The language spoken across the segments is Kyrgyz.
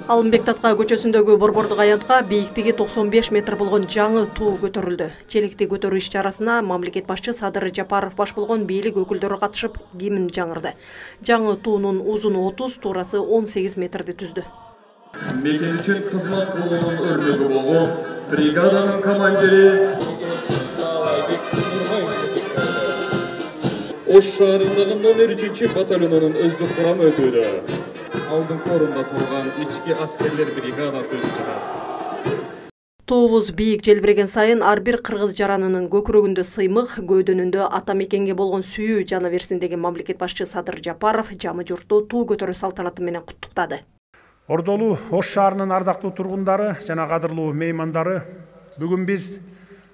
Алымбек Татка көчөсүндөгү борбордук аянтка бийиктиги 95 метр болгон жаңы туу көтөрүлдү. Челекти көтөрүү иш-чарасына мамлекет башчы Садыр Жапаров баш болгон бийлик өкүлдөрү катышып, гимн жаңырды. Жаңы туунун узуну 30, туурасы 18 метрди түздү. Мекенчилик кызмат кылуунун өрнөгү болгон бригаданын командири Ош шаарындагы номер 3 батальонунун өздүк курамы өтүүдө. Алдыңкы орунда турган ички аскерлер бригадасы өтүп жатат. Туубуз бийик желбиреген сайын ар бир кыргыз жаранынын көкүрөгүндө сыймык, көөдөнүндө ата мекенге болгон сүйүү жана берсин деген мамлекет башчы Садыр Жапаров жамы журтту туу көтөрүү салтанаты менен куттуктады. Ордолуу Ош шаарынын ардактуу тургундары жана кадырлуу меймандары, бүгүн биз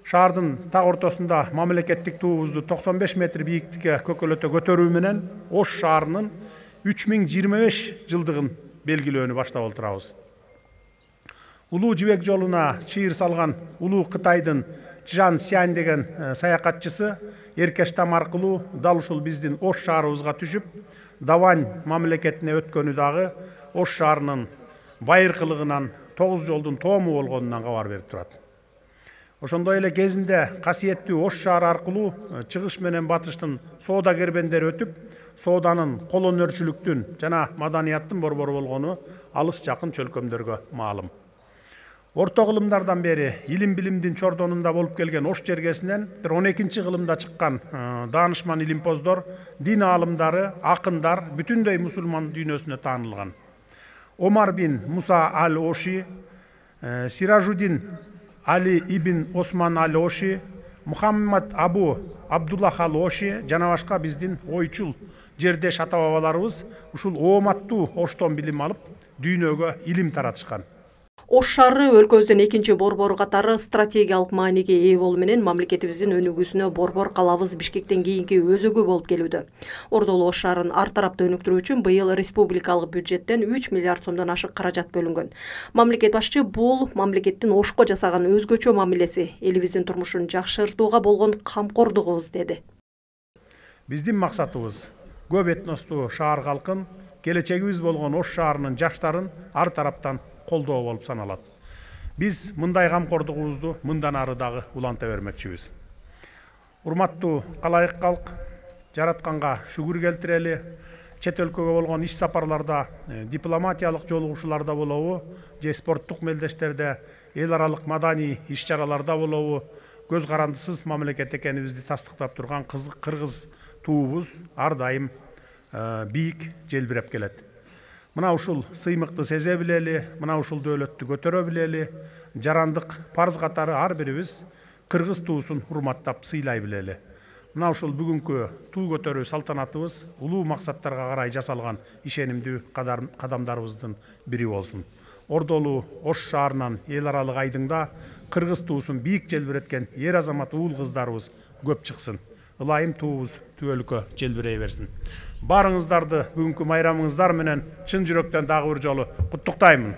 шаардын так ортосунда мамлекеттик туубузду 95 метр бийиктикке көкөлөтө көтөрүү менен Ош шаарынын 3025 жылдыгын белгилөөнү баштап отурабыз. Улуу жибек жолуна чыйыр салган улуу Кытайдын Чжан Сянь деген саякатчысы Эркештам аркылуу дал ушул биздин Ош шаарыбызга түшүп, Давань мамлекетине өткөнү дагы Ош шаарынын байыркылыгынан, 9 жолдун тоому болгонунан кабар берип турат. Ошондой эле кезинде касиеттүү Ош шаары аркылуу чыгыш менен батыштын соода кербендери өтүп, сооданын колөнөрчүлүктүн жана маданияттын борбору болгону алыс жакын чөлкөмдөргө маалым. Орто кылымдардан бери илим билимдин чордонунда болуп келген Ош жергесинен 12-кылымда чыккан даанышман илимпоздор, дин аалымдары, акындар бүтүндөй мусулман дүйнөсүнө таанылган. Омар бин Муса аль-Оши, Сиражудин Али ибн Осман аль-Оши, Мухаммад Абу Абдуллах аль-Оши жана башка биздин ойчул жердеш ата бабаларыбыз ушул ооматтуу Оштон билим алып, дүйнөгө илим таратышкан. Ош шаары өлкөбүздүн экинчи борбору катары стратегиялык мааниге ээ болуу менен мамлекетибиздин өнүгүүсүнө борбор калабыз Бишкектен кийинки өзөгү болуп келүүдө. Ордолуу Ош шаарын ар тарапта өнүктүрүү үчүн быйыл республикалык бюджеттен 3 миллиард сомдон ашык каражат бөлүнгөн. Мамлекет башчы бул мамлекеттин Ошко жасаган өзгөчө мамилеси, элибиздин турмушун жакшыртууга болгон камкордугубуз деди. Биздин максатыбыз көп этностуу шаар калкын, келечегибиз болгон Ош шаарынын жаштарын ар тараптан колдоо болуп саналат. Биз мындай камкордугубузду мындан ары дагы уланта бермекчибиз. Урматтуу калайык калк, жаратканга шүгүр келтирели, чет өлкөгө болгон иш сапарларда, дипломатиялык жолугушууларда болобу, же спорттук мелдештерде, эл аралык маданий иш-чараларда болобу, көз карандысыз мамлекет экенибизди тастыктап турган кыргыз туубуз ар дайым бийик желбиреп келет. Мына ушул сыймыкты сезе билели, мына ушул дөөлөттү көтөрө билели, жарандык парыз катары ар бирибиз кыргыз туусун урматтап сыйлай билели. Мына ушул бүгүнкү туу көтөрүү салтанатыбыз улуу максаттарга карай жасалган ишенимдүү кадамдарыбыздын бири болсун. Ордолуу Ош шаарынан эл аралык айдыңда кыргыз туусун бийик желбиреткен ер азамат уул кыздарыбыз көп чыксын. Ылайым туубуз түбөлүккө желбирей берсин. Барыңыздарды бүгүнкү майрамыңыздар менен чын жүрөктөн дагы бир жолу куттуктаймын.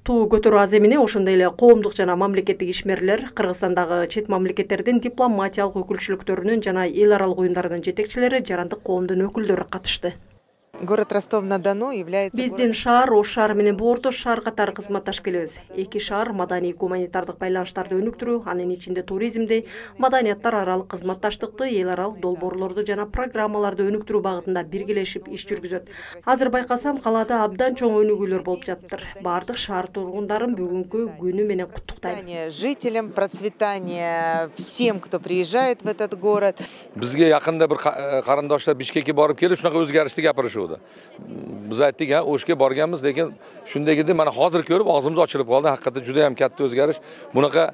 Туу көтөрүү аземине ошондой эле коомдук жана мамлекеттик ишмерлер, Кыргызстандагы чет мамлекеттердин дипломатиялык өкүлчүлүктөрүнүн жана эл аралык уюмдарынын жетекчилери, жарандык коомдун өкүлдөрү катышты. Город Ростов-на-Дону является... Биздин шаар Ош шаары менен Боордош шаар катары кызматташып келебиз. Эки шаар маданий гуманитардык байланыштарды өнүктүрүү, анын ичинде туризмди, маданияттар аралык кызматташтыкты, эл аралык долбоорлорду жана программаларды өнүктүрүү багытында биргелешип иш жүргүзөт. Азыр байкасам, калаада абдан чоң өнүгүүлөр болуп жатыптыр. Бардык шаар тургундарын бүгүнкү күнү менен куттуктайм. Жителям процветания всем, кто приезжает в этот город. Бизге якында бир карандаштар Бишкекке барып келип, шунака өзгөрүштү гапырышып. Biz aytdik, O'shga borganmiz, lekin shunday edi, mana hozir ko'rib og'zimiz ochilib qoldi. Haqiqatda juda ham katta o'zgarish. Bunaqa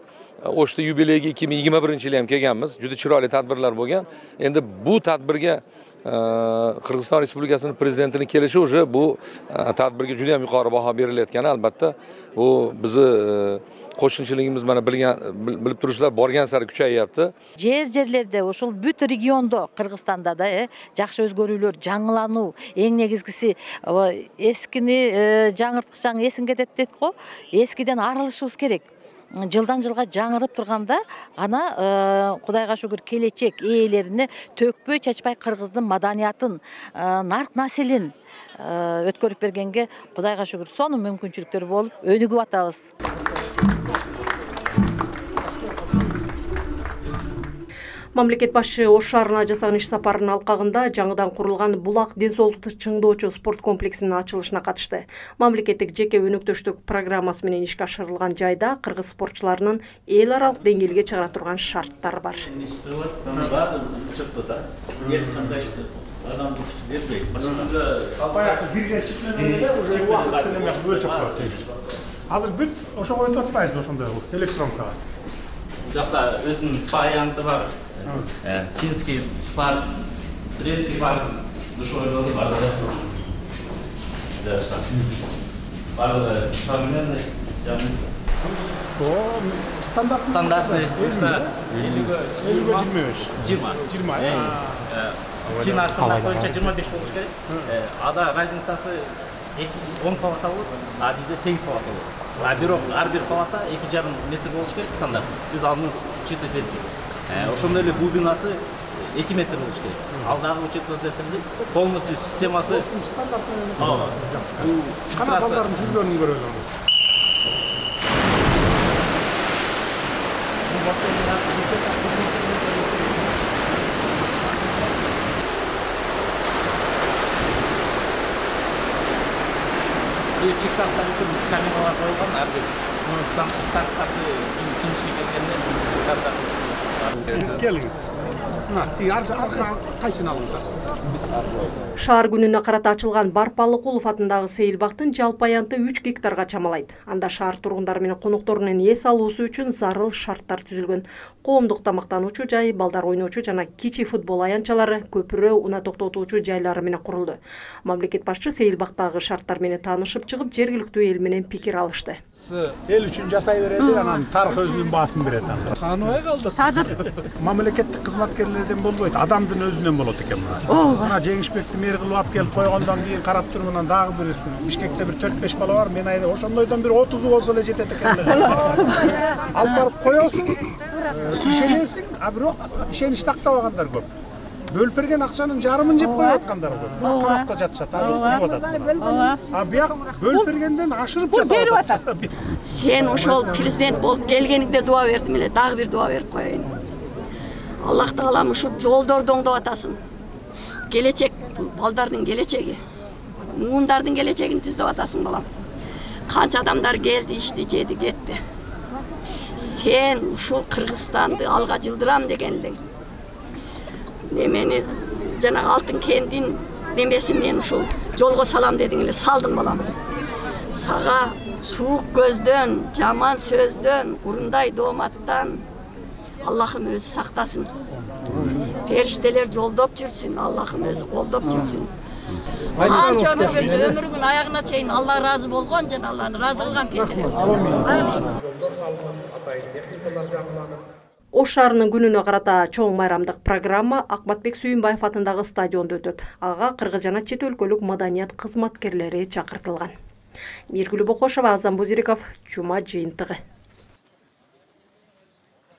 O'shda yubileyga 2021-yil ham kelganmiz. Juda chiroyli tadbirlar bo'lgan. Endi bu tadbirga Qirg'iziston Respublikasining prezidentining kelishi o'sha bu tadbirga juda ham yuqori baho berilayotgani, albatta bu bizni qo'shnichiligimiz mana bilib turishlar borgan sari kuchayyapti. Жерлерде, ошол бүт региондо, Кыргызстанда да жакшы өзгөрүүлөр, жаңылануу, эң негизгиси эскини жаңырткычаң эсин кетет дейт го. Эскиден арылышыбыз керек. жылдан жылга жаңырып турганда ана Кудайга шүгүр келечек ээлерине төкпөй чачпай кыргыздын маданиятын, нарк населин өткөрүп бергенге Кудайга шүгүр сонун мүмкүнчүлүктөр болуп өнүгүп атабыз. Мамлекет башчы Ош шаарына жасаган иш сапарынын алкагында жаңыдан курулган Булак ден соолукту чыңдоочу спорт комплексинин ачылышына катышты. Мамлекеттик жеке өнөктөштүк программасы менен ишке ашырылган жайда кыргыз спортчуларынын эл аралык деңгээлге чыгара турган шарттары бар. Азыр бүт ошого өтүп атпайбызбы ошондой электронкага? Жакта өзүнүн спаянты бар. Финский пар, турецкий пар, душевой бар. Барлығы современный, стандартный. 20. Фин стандарт боюнча 25 болуш керек. Ада разницасы 10 полоса болот, а бизде 8 полоса болот. Бирок ар бир полоса 2,5 метр болуш керек стандарт. Биз аны учет этелик. Ошондой эле глубинасы 2 метр болуш керек. Ал дагы учет этилди. Полностью системасы Кана балдардын сүзгөнүн көрөлүм. Фиксация үчүн камералар коюлган, ар бир стандарттарды финишке келгенде фиксация кылышат. Келиңиз. Кайчын алыңыздар. Шаар күнүнө карата ачылган Барпалыкулов атындагы сейилбактын жалпы аянты 3 гектарга чамалайт. Анда шаар тургундары менен конокторунун эс алуусу үчүн зарыл шарттар түзүлгөн. Коомдук тамактануучу жай, балдар ойноочу жана кичи футбол аянтчалары, көпүрө, унаа токтотуучу жайлары менен курулду. Мамлекет башчы сейилбактагы шарттар менен таанышып чыгып, жергиликтүү эл менен пикир алышты. Эл үчүн жасай берели, анан тарых өзүнүн баасын берет. Тааныбай калдык. Мамлекеттик кызматкерлерден болбойт, адамдын өзүнөн болот экен мына. Мына Жеңишбекти мэр кылып алып келип койгондон кийин карап туруп, анан дагы бир Бишкекте бир 4-5 бала бар. Мен айда ошондойдон бир 30 болсо эле жетет экен. Алып барып коесуң, ишенесиң, а бирок ишенич тактабагандар көп. Бөлүп берген акчанын жарымын жеп коюп аткандар көп. Камакта жатышат, азыр кузуп атат. А бияк бөлүп бергенден ашырып жасап атат. Сен ошол президент болуп келгениңде дуа бердим эле, дагы бир дуа берип коеюн. Аллах таалам ушу жолдорду оңдоп атасың. Келечек, балдардын келечеги. Муундардын келечегин түздөп атасың балам. Канча адамдар келди, ишти, жеди, кетти. Сен ушул Кыргызстанды алга жылдырам деген элең. Немени жана алтын кендин немеси мен ушул жолго салам дедиң эле, салдым балам. Сага суук көздөн, жаман сөздөн, урундай дооматтан Аллахым өзү сактасын. Периштелер жолдоп жүрсүн, Аллахым өзү колдоп жүрсүн. Канча өмүр берсе, өмүрүнүн аягына чейин Алла разы болгон жана Алланы разы кылган пенделер. Амин. Ош шаарынын күнүнө карата чоң майрамдык программа Акматбек Сүйүнбаев атындагы стадиондо өтөт. Ага кыргыз жана чет өлкөлүк маданият кызматкерлери чакыртылган. Миргүл Бокошова, Азам Бузириков, Жума жыйынтыгы.